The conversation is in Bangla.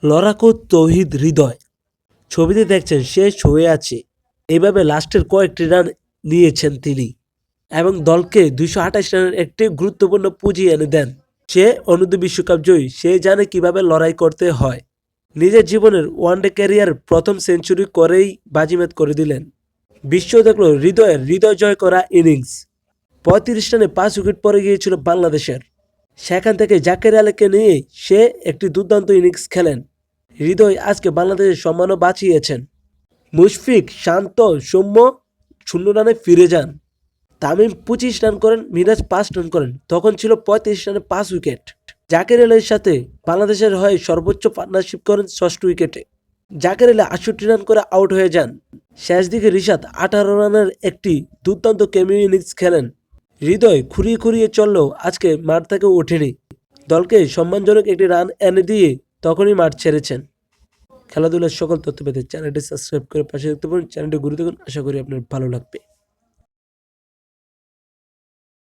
লড়াকু তৌহিদ হৃদয়। ছবিতে দেখছেন সে শুয়ে আছে। এভাবে লাস্টের কয়েকটি রান নিয়েছেন তিনি এবং দলকে ২২৮ রানের একটি গুরুত্বপূর্ণ পুঁজি এনে দেন। সে অনূর্ধ্ব বিশ্বকাপ জয়ী, সে জানে কিভাবে লড়াই করতে হয়। নিজের জীবনের ওয়ানডে ক্যারিয়ার প্রথম সেঞ্চুরি করেই বাজিমাত করে দিলেন। বিশ্ব দেখল হৃদয় জয় করা ইনিংস। ৩৫ রানে ৫ উইকেট পড়ে গিয়েছিল বাংলাদেশের। সেখান থেকে জাকের আলীকে নিয়ে সে একটি দুর্দান্ত ইনিংস খেলেন। হৃদয় আজকে বাংলাদেশের সম্মানও বাঁচিয়েছেন। মুশফিক শান্ত সৌম্য ০ রানে ফিরে যান। তামিম ২৫ রান করেন, মিরাজ ৫ রান করেন। তখন ছিল ৩৫ রানে ৫ উইকেট। জাকের আলীর সাথে বাংলাদেশের হয়ে সর্বোচ্চ পার্টনারশিপ করেন ৬ষ্ঠ উইকেটে। জাকের আলী ৬৮ রান করে আউট হয়ে যান। শেষ দিকে রিশাদ ১৮ রানের একটি দুর্দান্ত ক্যামিও ইনিংস খেলেন। হৃদয় খুঁড়িয়ে খুঁড়িয়ে চললেও আজকে মাঠ থেকে ওঠেনি। দলকে সম্মানজনক একটি রান এনে দিয়ে তখনই মাঠ ছেড়েছেন। খেলাধুলার সকল তথ্য পেতে চ্যানেলটি সাবস্ক্রাইব করে পাশে দেখতে পারেন। চ্যানেলটি ঘুরে দেখুন, আশা করি আপনার ভালো লাগবে।